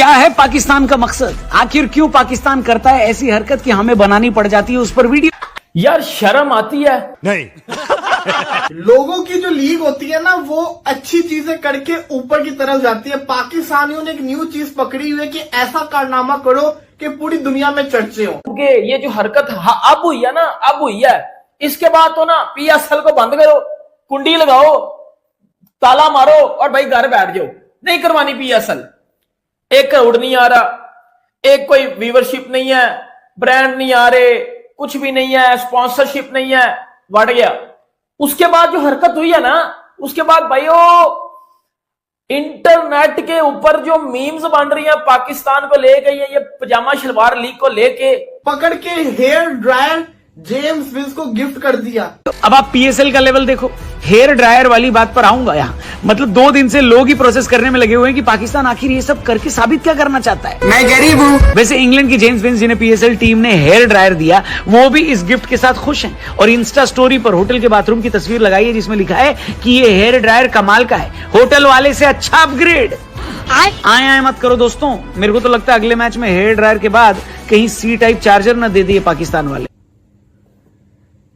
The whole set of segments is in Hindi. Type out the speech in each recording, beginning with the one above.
क्या है पाकिस्तान का मकसद? आखिर क्यों पाकिस्तान करता है ऐसी हरकत कि हमें बनानी पड़ जाती है उस पर वीडियो? यार शर्म आती है? नहीं। लोगों की जो लीग होती है ना, वो अच्छी चीजें करके ऊपर की तरफ जाती है। पाकिस्तानियों ने एक न्यू चीज पकड़ी हुई है कि ऐसा कारनामा करो कि पूरी दुनिया में चर्चे हो। क्योंकि ये जो हरकत अब हुई है ना, अब हुई है, इसके बाद तो ना पीएसएल को बंद करो, कुंडी लगाओ, ताला मारो और भाई घर बैठ जाओ। नहीं करवानी पीएसएल। 1 करोड़ नहीं आ रहा, एक कोई व्यूवरशिप नहीं है, ब्रांड नहीं आ रहे, कुछ भी नहीं है, स्पॉन्सरशिप नहीं है, बढ़ गया। उसके बाद जो हरकत हुई है ना, उसके बाद भाइयों इंटरनेट के ऊपर जो मीम्स बन रही है पाकिस्तान को लेके, ये पजामा शलवार लीग को लेके, पकड़ के हेयर ड्रायर जेम्स विंस को गिफ्ट कर दिया। अब आप पीएसएल का लेवल देखो। हेयर ड्रायर वाली बात पर आऊंगा यहाँ। मतलब 2 दिन से लोग ही प्रोसेस करने में लगे हुए हैं कि पाकिस्तान आखिर ये सब करके साबित क्या करना चाहता है। मैं गरीब हूँ। वैसे इंग्लैंड की जेम्स विंस जिन्हें पीएसएल टीम ने हेयर ड्रायर दिया, वो भी इस गिफ्ट के साथ खुश हैं और इंस्टा स्टोरी पर होटल के बाथरूम की तस्वीर लगाई है जिसमें लिखा है कि ये हेयर ड्रायर कमाल का है, होटल वाले से अच्छा अपग्रेड। आए मत करो दोस्तों। मेरे को तो लगता है अगले मैच में हेयर ड्रायर के बाद कहीं सी टाइप चार्जर न दे दिए पाकिस्तान वाले।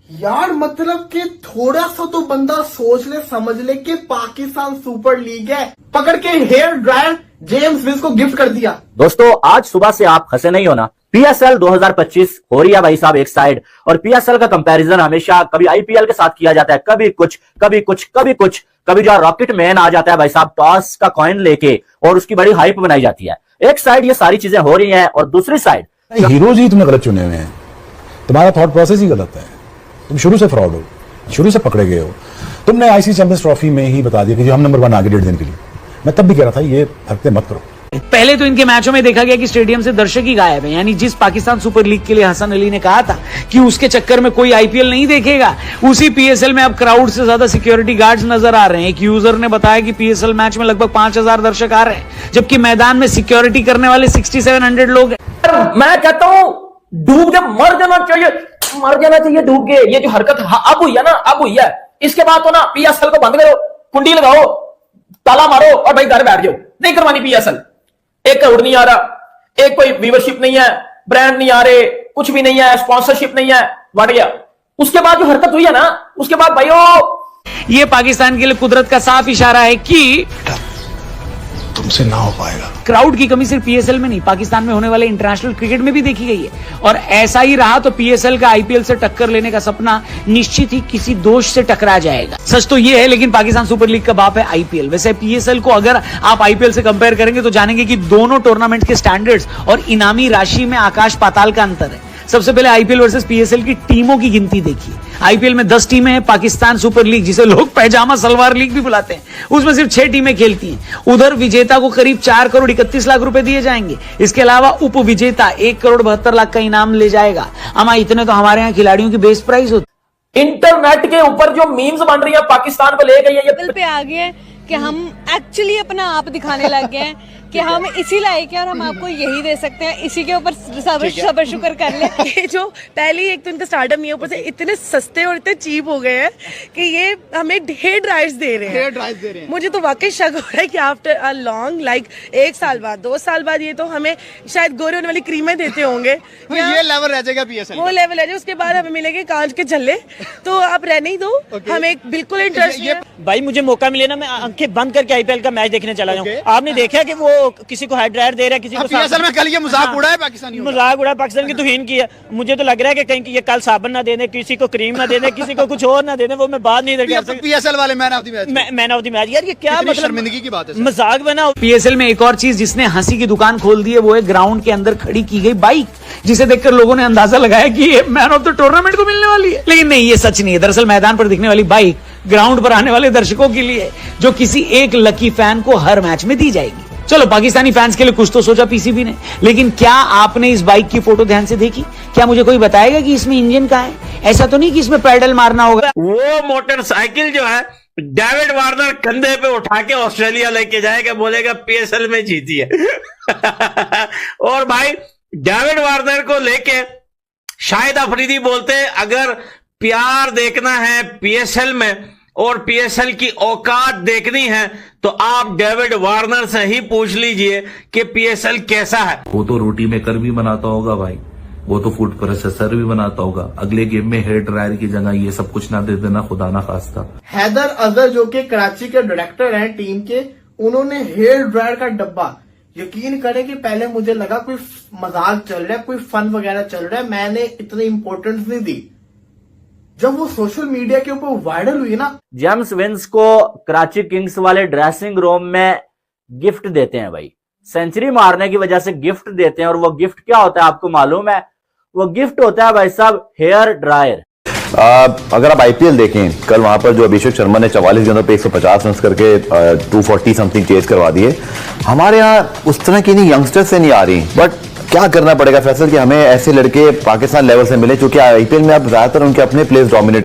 यार मतलब कि थोड़ा सा तो बंदा सोच ले, समझ ले कि पाकिस्तान सुपर लीग है। पकड़ के हेयर ड्रायर जेम्स विंस को गिफ्ट कर दिया। दोस्तों आज सुबह से आप हंसे नहीं हो ना। पीएसएल 2025 हो रही है भाई साहब एक साइड, और पीएसएल का कंपैरिजन हमेशा कभी आईपीएल के साथ किया जाता है, कभी कुछ कभी कुछ कभी कुछ, कभी जो रॉकेट मैन आ जाता है भाई साहब टॉस का कॉइन लेके और उसकी बड़ी हाइप बनाई जाती है। एक साइड ये सारी चीजें हो रही हैं और दूसरी साइड हीरोज ही तुमने गलत चुने हुए हैं। तुम्हारा थॉट प्रोसेस ही गलत है। तुम शुरू से फ्रॉड हो, शुरू से पकड़े गए हो। तुमने आईसी चैंपियंस ट्रॉफी में ही बता दिया कि हम नंबर 1 आगे 1.5 दिन के लिए। मैं तब भी कह रहा था ये हरकतें मत करो। पहले तो इनके मैचों में देखा गया कि स्टेडियम से दर्शक ही गायब है। यानी जिस पाकिस्तान सुपर लीग के लिए हसन अली ने कहा था कि उसके चक्कर में कोई आईपीएल नहीं देखेगा, उसी पीएसएल में अब क्राउड से ज्यादा सिक्योरिटी गार्ड्स नजर आ रहे हैं। एक यूजर ने बताया कि पीएसएल मैच में लगभग 5000 दर्शक आ रहे हैं, जबकि मैदान में सिक्योरिटी करने वाले 6700 लोग हैं। मैं कहता हूं डूब के मर जाना चाहिए डूब के। ये जो हरकत अब हुई है ना, अब हुई है, इसके बाद तो ना पीएसएल को बंद करो, कुंडी लगाओ, ताला मारो और भाई घर बैठ जाओ। नहीं करवानी पीएसएल। 1 करोड़ नहीं आ रहा, एक कोई व्यूवरशिप नहीं है, ब्रांड नहीं आ रहे, कुछ भी नहीं है, स्पॉन्सरशिप नहीं है, बढ़ गया। उसके बाद जो हरकत हुई है ना, उसके बाद भाइयों ये पाकिस्तान के लिए कुदरत का साफ इशारा है कि तुमसे ना हो पाएगा। क्राउड की कमी सिर्फ पीएसएल में नहीं, पाकिस्तान में होने वाले इंटरनेशनल क्रिकेट में भी देखी गई है। और ऐसा ही रहा तो पीएसएल का आईपीएल से टक्कर लेने का सपना निश्चित ही किसी दोष से टकरा जाएगा। सच तो ये है, लेकिन पाकिस्तान सुपर लीग का बाप है आईपीएल। वैसे पीएसएल को अगर आप आईपीएल से कंपेयर करेंगे तो जानेंगे कि दोनों टूर्नामेंट के स्टैंडर्ड्स और इनामी राशि में आकाश पाताल का अंतर है। सबसे पहले आईपीएल वर्सेस पीएसएल की टीमों की गिनती देखिए। आईपीएल में 10 टीमें हैं। पाकिस्तान सुपर लीग, जिसे लोग पैजामा सलवार लीग भी बुलाते हैं, उसमें सिर्फ 6 टीमें खेलती हैं। उधर विजेता को करीब 4 करोड़ 31 लाख रुपए दिए जाएंगे। इसके अलावा उप विजेता 1 करोड़ 72 लाख का इनाम ले जाएगा। अमा इतने तो हमारे यहाँ खिलाड़ियों की बेस प्राइस होती। इंटरनेट के ऊपर जो मीम्स बन रही है पाकिस्तान को लेके, ये पे आ गए कि हम एक्चुअली अपना आप दिखाने लग गए हैं कि हम इसी लायक हैं और हम आपको यही दे सकते हैं। इसी के ऊपर सबर शुक्र कर ले। ये जो पहली एक तो इनका स्टार्टअप नहीं है, ऊपर से इतने सस्ते और इतने चीप हो गए हैं कि ये हमें हेयर ड्रायर्स दे रहे हैं। मुझे तो वाकई शक हो रहा है कि आफ्टर अ लॉन्ग 1 साल बाद 2 साल बाद ये तो हमें शायद गोरे होने वाली क्रीमें देते होंगे। ये लेवल रह जाएगा पीएसएल, वो लेवल रह जाएगा। उसके बाद हमें मिलेंगे कांच के झल्ले। तो आप रहने ही दो, हमें बिल्कुल इंटरेस्ट नहीं है। भाई मुझे मौका मिले ना, मैं आंखें बंद करके आईपीएल का मैच देखने चला जाऊं। आपने देखा कि वो किसी को हेयर ड्रायर दे रहा है, किसी को पीएसएल में कल ये मजाक उड़ा है पाकिस्तानी, मजाक उड़ा पाकिस्तान की तौहीन की है। मुझे तो लग रहा है कि कहीं ये कल साबन ना दे दे, किसी को क्रीम ना दे दे, किसी को कुछ और ना दे दे। वो मैं बात नहीं कर सकता। पीएसएल वाले मैन ऑफ द मैच यार, ये क्या मतलब शर्मिंदगी की बात है, मजाक बना। पीएसएल में एक और चीज जिसने हंसी की दुकान खोल दी है, वो है ग्राउंड के अंदर खड़ी की गई बाइक, जिसे देखकर लोगों ने अंदाजा लगाया कि ये मैन ऑफ द टूर्नामेंट को मिलने वाली है। लेकिन नहीं, ये सच नहीं है। दरअसल मैदान पर दिखने वाली बाइक ग्राउंड पर आने वाले दर्शकों के लिए, जो किसी एक लकी फैन को हर मैच में दी जाएगी। चलो, पाकिस्तानी फैंस के लिए कुछ तो सोचा पीसीबी ने, लेकिन क्या आपने इस बाइक की फोटो ध्यान से देखी? क्या मुझे कोई बताएगा कि इसमें इंजन का है? ऐसा तो नहीं कि इसमें पैडल मारना होगा। वो मोटरसाइकिल जो है डेविड वार्नर कंधे पे उठा के ऑस्ट्रेलिया लेके जाएगा, बोलेगा पीएसएल में जीती है। और भाई डेविड वार्नर को लेके शाहिद अफरीदी बोलते, अगर प्यार देखना है पीएसएल में और पीएसएल की औकात देखनी है तो आप डेविड वार्नर से ही पूछ लीजिए कि पीएसएल कैसा है। वो तो रोटी मेकर भी बनाता होगा भाई, वो तो फूड प्रोसेसर भी बनाता होगा। अगले गेम में हेयर ड्रायर की जगह ये सब कुछ ना दे देना, खुदा ना खास्ता। हैदर अजहर जो कि कराची के डायरेक्टर हैं टीम के, उन्होंने हेयर ड्रायर का डब्बा, यकीन करें कि पहले मुझे लगा कोई मजाक चल रहा है, कोई फन वगैरह चल रहा है, मैंने इतनी इंपॉर्टेंस नहीं दी। जब वो सोशल मीडिया के ऊपर वायरल हुई ना, जेम्स विंस को कराची किंग्स वाले ड्रेसिंग रूम में गिफ्ट देते हैं भाई, सेंचुरी मारने की वजह से गिफ्ट देते हैं। और वो गिफ्ट क्या होता है आपको मालूम है? वो गिफ्ट होता है भाई साहब हेयर ड्रायर। अगर आप आईपीएल देखें, कल वहां पर जो अभिषेक शर्मा ने 44 गेंदों पे 150 रन करके 240 समथिंग चेज करवा दिए, हमारे यहाँ उस तरह की नहीं यंगस्टर्स से नहीं आ रही। बट क्या करना पड़ेगा फैसल कि हमें ऐसे लड़के पाकिस्तान लेवल से मिले, क्योंकि आईपीएल में अब ज्यादातर उनके अपने प्लेयर्स डोमिनेट।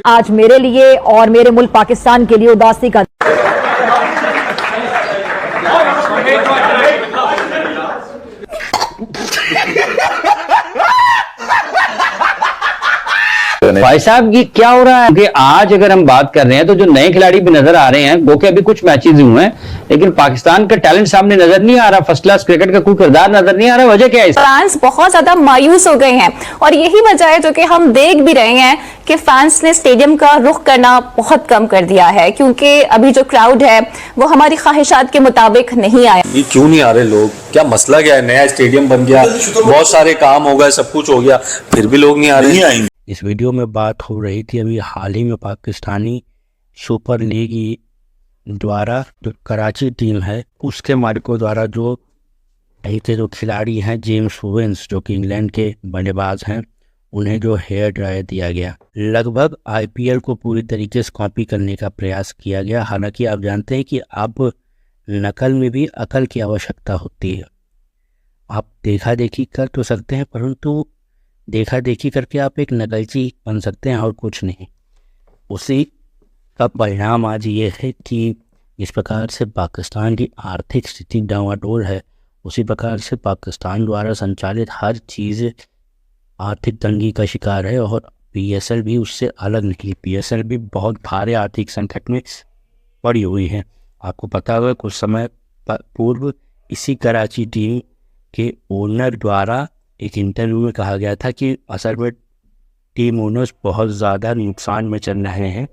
आज मेरे लिए और मेरे मुल्क पाकिस्तान के लिए उदासी का भाई साहब ये क्या हो रहा है कि आज अगर हम बात कर रहे हैं तो जो नए खिलाड़ी भी नजर आ रहे हैं, वो कि अभी कुछ मैचेस हुए हैं, लेकिन पाकिस्तान का टैलेंट सामने नजर नहीं आ रहा, फर्स्ट क्लास क्रिकेट का कोई किरदार नजर नहीं आ रहा। वजह क्या है? फैंस बहुत ज्यादा मायूस हो गए हैं और यही वजह है जो कि हम देख भी रहे हैं कि फैंस ने स्टेडियम का रुख करना बहुत कम कर दिया है, क्योंकि अभी जो क्राउड है वो हमारी ख्वाहिशात के मुताबिक नहीं आया। ये क्यों नहीं आ रहे लोग? क्या मसला क्या है? नया स्टेडियम बन गया, बहुत सारे काम हो गए, सब कुछ हो गया, फिर भी लोग नहीं आ रहे। नहीं आएंगे। इस वीडियो में बात हो रही थी अभी हाल ही में पाकिस्तानी सुपर लीग द्वारा जो कराची टीम है उसके मालिकों द्वारा जो ऐसे जो खिलाड़ी हैं जेम्स विंस जो कि इंग्लैंड के बल्लेबाज हैं, उन्हें जो हेयर ड्रायर दिया गया, लगभग आईपीएल को पूरी तरीके से कॉपी करने का प्रयास किया गया। हालांकि आप जानते हैं कि अब नकल में भी अकल की आवश्यकता होती है। आप देखा देखी कर तो सकते हैं, परंतु देखा देखी करके आप एक नकलची बन सकते हैं और कुछ नहीं। उसी का परिणाम आज ये है कि इस प्रकार से पाकिस्तान की आर्थिक स्थिति डावाडोल है, उसी प्रकार से पाकिस्तान द्वारा संचालित हर चीज़ आर्थिक तंगी का शिकार है और पीएसएल भी उससे अलग निकली। पीएसएल भी बहुत भारी आर्थिक संकट में पड़ी हुई है। आपको पता होगा कुछ समय पूर्व इसी कराची टीम के ओनर द्वारा एक इंटरव्यू में कहा गया था कि असल में टीम ओनर्स बहुत ज़्यादा नुकसान में चल रहे हैं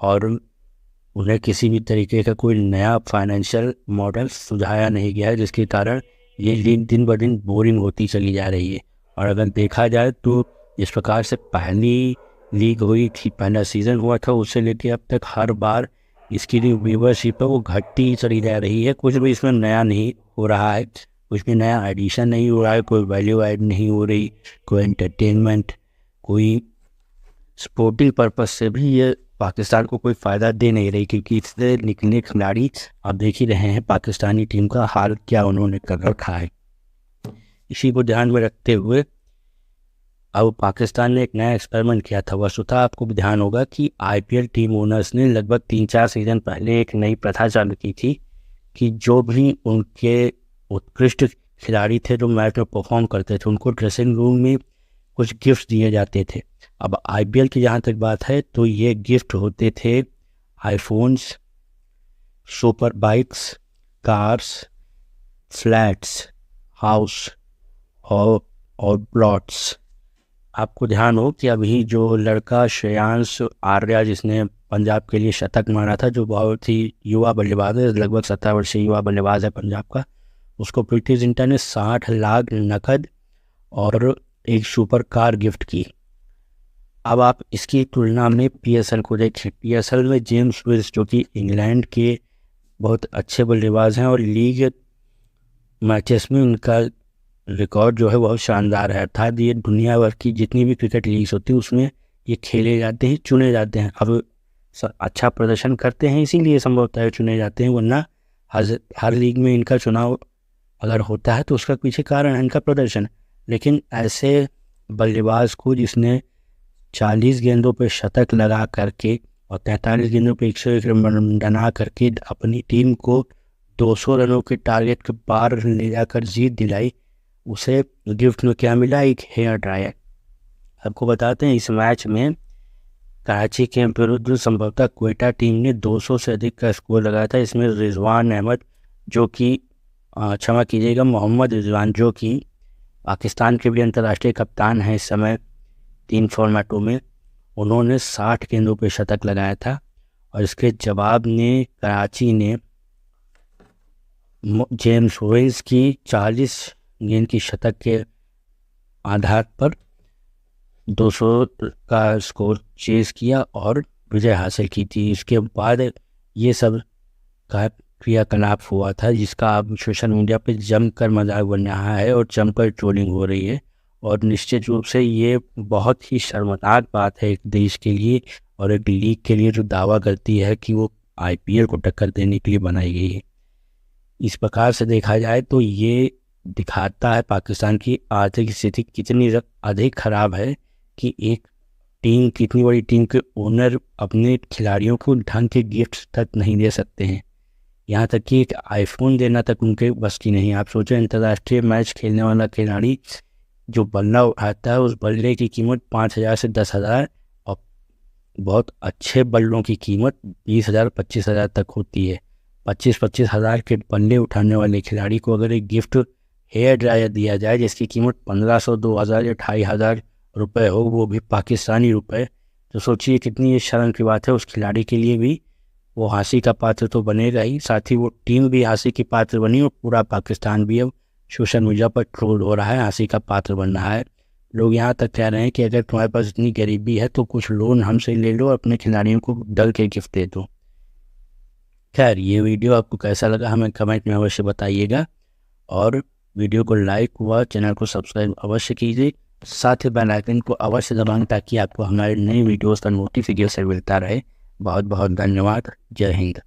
और उन्हें किसी भी तरीके का कोई नया फाइनेंशियल मॉडल सुझाया नहीं गया है, जिसके कारण ये लीग दिन ब दिन बोरिंग होती चली जा रही है। और अगर देखा जाए तो इस प्रकार से पहली लीग हुई थी, पहला सीज़न हुआ था, उससे लेकर अब तक हर बार इसकी जो व्यूवरशिप है वो घटती चली जा रही है। कुछ भी इसमें नया नहीं हो रहा है, कुछ भी नया एडिशन नहीं हो रहा है, कोई वैल्यू ऐड नहीं हो रही, कोई एंटरटेनमेंट, कोई स्पोर्टिंग पर्पस से भी ये पाकिस्तान को कोई फ़ायदा दे नहीं रही, क्योंकि इससे निकलने खिलाड़ी आप देख ही रहे हैं पाकिस्तानी टीम का हाल क्या उन्होंने कर रखा है। इसी को ध्यान में रखते हुए अब पाकिस्तान ने एक नया एक्सपेरिमेंट किया था। वस्तुतः आपको भी ध्यान होगा कि आईपीएल टीम ओनर्स ने लगभग 3-4 सीज़न पहले एक नई प्रथा चालू की थी कि जो भी उनके उत्कृष्ट खिलाड़ी थे जो मैच में परफॉर्म करते थे, उनको ड्रेसिंग रूम में कुछ गिफ्ट दिए जाते थे। अब आईपीएल की जहाँ तक बात है तो ये गिफ्ट होते थे iPhones, super bikes, cars, flats, house और प्लॉट्स। आपको ध्यान हो कि अभी जो लड़का श्रेयांश आर्या जिसने पंजाब के लिए शतक मारा था, जो बहुत ही युवा बल्लेबाज है, लगभग 17 वर्षीय युवा बल्लेबाज है पंजाब का, उसको प्रीति जिंटा ने 60 लाख नकद और एक सुपर कार गिफ्ट की। अब आप इसकी तुलना में पीएसएल को देखें। पीएसएल में जेम्स विंस जो कि इंग्लैंड के बहुत अच्छे बल्लेबाज हैं और लीग मैचेस में उनका रिकॉर्ड जो है बहुत शानदार है। अर्थात ये दुनिया भर की जितनी भी क्रिकेट लीग्स होती हैं उसमें ये खेले जाते हैं, चुने जाते हैं। अब अच्छा प्रदर्शन करते हैं इसीलिए संभवतः है चुने जाते हैं, वरना हर लीग में इनका चुनाव अगर होता है तो उसका पीछे कारण है इनका प्रदर्शन। लेकिन ऐसे बल्लेबाज को जिसने 40 गेंदों पे शतक लगा करके और 43 गेंदों पे 101 रन बना करके अपनी टीम को 200 रनों के टारगेट के पार ले जाकर जीत दिलाई, उसे गिफ्ट में क्या मिला, एक हेयर ड्रायर। आपको बताते हैं इस मैच में कराची के विरुद्ध संभवतः क्वेटा टीम ने 200 से अधिक का स्कोर लगाया था। इसमें रिजवान अहमद जो कि क्षमा कीजिएगा मोहम्मद रिजवान जो कि पाकिस्तान के भी अंतर्राष्ट्रीय कप्तान हैं इस समय 3 फॉर्मेटों में, उन्होंने 60 गेंदों पे शतक लगाया था। और इसके जवाब में कराची ने जेम्स वेल्स की 40 गेंद की शतक के आधार पर 200 का स्कोर चेस किया और विजय हासिल की थी। इसके बाद ये सब का क्रियाकलाप हुआ था जिसका अब सोशल मीडिया पे जमकर मजाक बन रहा है और जमकर ट्रोलिंग हो रही है। और निश्चित रूप से ये बहुत ही शर्मनाक बात है एक देश के लिए और एक लीग के लिए जो दावा करती है कि वो आईपीएल को टक्कर देने के लिए बनाई गई है। इस प्रकार से देखा जाए तो ये दिखाता है पाकिस्तान की आर्थिक स्थिति कितनी अधिक खराब है कि एक टीम, कितनी बड़ी टीम के ओनर अपने खिलाड़ियों को ढंग के गिफ्ट तक नहीं दे सकते हैं। यहाँ तक कि एक आईफोन देना तक उनके बस की नहीं। आप सोचें अंतर्राष्ट्रीय मैच खेलने वाला खिलाड़ी जो बल्ला उठाता है उस बल्ले की कीमत 5,000 से 10,000 और बहुत अच्छे बल्लों की कीमत 20,000 25,000 तक होती है। 25-25 हज़ार के बल्ले उठाने वाले खिलाड़ी को अगर एक गिफ्ट हेयर ड्रायर दिया जाए जिसकी कीमत 1,500 2,000 या 2,500 रुपये हो, वो भी पाकिस्तानी रुपए, तो सोचिए कितनी ये शर्म की बात है। उस खिलाड़ी के लिए भी वो हंसी का पात्र तो बनेगा ही, साथ ही वो टीम भी हंसी की पात्र बनी और पूरा पाकिस्तान भी अब सोशल मीडिया पर ट्रोल हो रहा है, हंसी का पात्र बन रहा है। लोग यहाँ तक कह रहे हैं कि अगर तुम्हारे पास इतनी गरीबी है तो कुछ लोन हमसे ले लो, अपने खिलाड़ियों को डल के गिफ्ट दे दो। खैर, ये वीडियो आपको कैसा लगा हमें कमेंट में अवश्य बताइएगा और वीडियो को लाइक व चैनल को सब्सक्राइब अवश्य कीजिए। साथ ही बेल आइकन को अवश्य दबाएं ताकि आपको हमारे नए वीडियोस का नोटिफिकेशन मिलता रहे। बहुत बहुत धन्यवाद। जय हिंद।